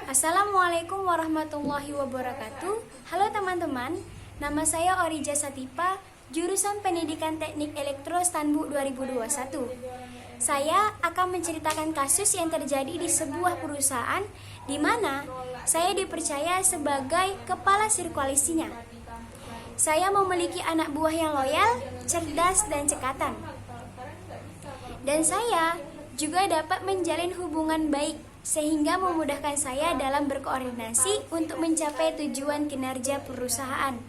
Assalamualaikum warahmatullahi wabarakatuh. Halo teman-teman, nama saya Orija Satipa, jurusan Pendidikan Teknik Elektro Stanbu 2021. Saya akan menceritakan kasus yang terjadi di sebuah perusahaan di mana saya dipercaya sebagai kepala sirkulasinya. Saya memiliki anak buah yang loyal, cerdas, dan cekatan. Dan saya juga dapat menjalin hubungan baik sehingga memudahkan saya dalam berkoordinasi untuk mencapai tujuan kinerja perusahaan.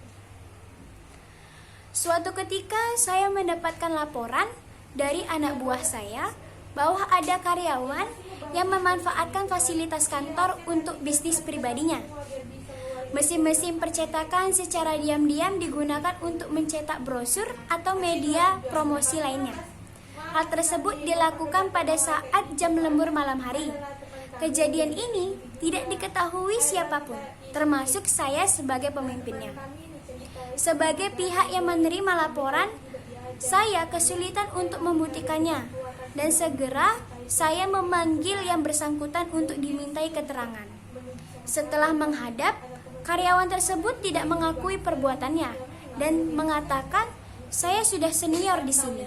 Suatu ketika saya mendapatkan laporan dari anak buah saya bahwa ada karyawan yang memanfaatkan fasilitas kantor untuk bisnis pribadinya. Mesin-mesin percetakan secara diam-diam digunakan untuk mencetak brosur atau media promosi lainnya. Hal tersebut dilakukan pada saat jam lembur malam hari. Kejadian ini tidak diketahui siapapun, termasuk saya sebagai pemimpinnya. Sebagai pihak yang menerima laporan, saya kesulitan untuk membuktikannya, dan segera saya memanggil yang bersangkutan untuk dimintai keterangan. Setelah menghadap, karyawan tersebut tidak mengakui perbuatannya dan mengatakan saya sudah senior di sini.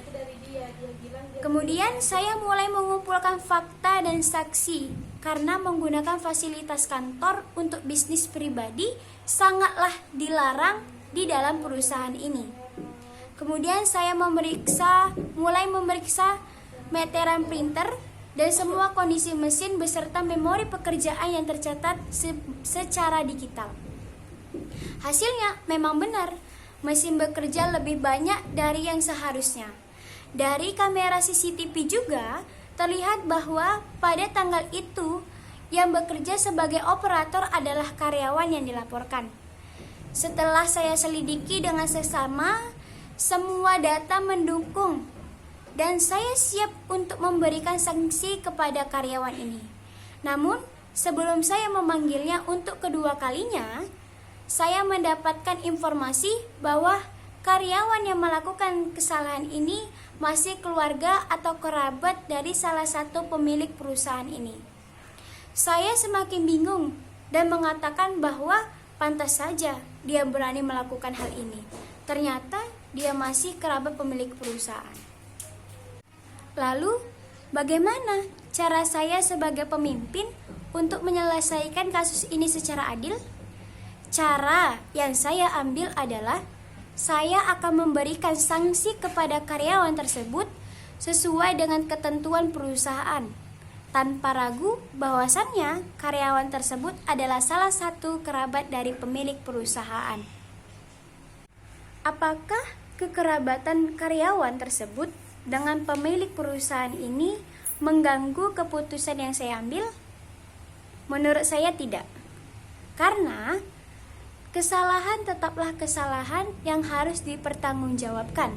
Kemudian saya mulai mengumpulkan fakta dan saksi karena menggunakan fasilitas kantor untuk bisnis pribadi sangatlah dilarang di dalam perusahaan ini. Kemudian saya mulai memeriksa meteran printer dan semua kondisi mesin beserta memori pekerjaan yang tercatat secara digital. Hasilnya memang benar, mesin bekerja lebih banyak dari yang seharusnya. Dari kamera CCTV juga terlihat bahwa pada tanggal itu yang bekerja sebagai operator adalah karyawan yang dilaporkan. Setelah saya selidiki dengan seksama, semua data mendukung dan saya siap untuk memberikan sanksi kepada karyawan ini. Namun, sebelum saya memanggilnya untuk kedua kalinya, saya mendapatkan informasi bahwa karyawan yang melakukan kesalahan ini masih keluarga atau kerabat dari salah satu pemilik perusahaan ini. Saya semakin bingung dan mengatakan bahwa pantas saja dia berani melakukan hal ini. Ternyata dia masih kerabat pemilik perusahaan. Lalu, bagaimana cara saya sebagai pemimpin untuk menyelesaikan kasus ini secara adil? Cara yang saya ambil adalah saya akan memberikan sanksi kepada karyawan tersebut sesuai dengan ketentuan perusahaan, tanpa ragu bahwasannya karyawan tersebut adalah salah satu kerabat dari pemilik perusahaan. Apakah kekerabatan karyawan tersebut dengan pemilik perusahaan ini mengganggu keputusan yang saya ambil? Menurut saya tidak. Karena kesalahan tetaplah kesalahan yang harus dipertanggungjawabkan.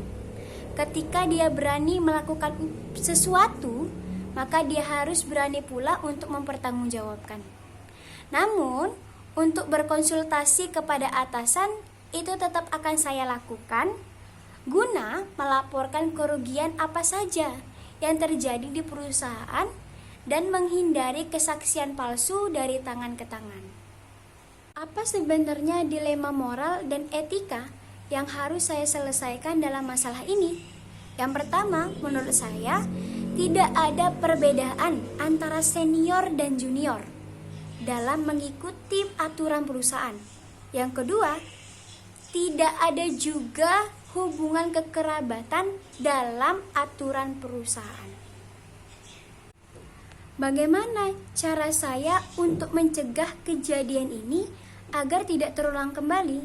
Ketika dia berani melakukan sesuatu, maka dia harus berani pula untuk mempertanggungjawabkan. Namun, untuk berkonsultasi kepada atasan, itu tetap akan saya lakukan guna melaporkan kerugian apa saja yang terjadi di perusahaan dan menghindari kesaksian palsu dari tangan ke tangan. Apa sebenarnya dilema moral dan etika yang harus saya selesaikan dalam masalah ini? Yang pertama, menurut saya, tidak ada perbedaan antara senior dan junior dalam mengikuti aturan perusahaan. Yang kedua, tidak ada juga hubungan kekerabatan dalam aturan perusahaan. Bagaimana cara saya untuk mencegah kejadian ini agar tidak terulang kembali?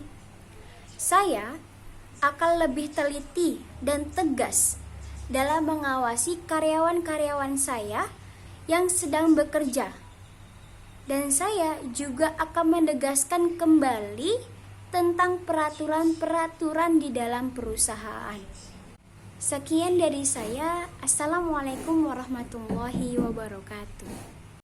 Saya akan lebih teliti dan tegas dalam mengawasi karyawan-karyawan saya yang sedang bekerja. Dan saya juga akan menegaskan kembali tentang peraturan-peraturan di dalam perusahaan. Sekian dari saya. Assalamualaikum warahmatullahi wabarakatuh.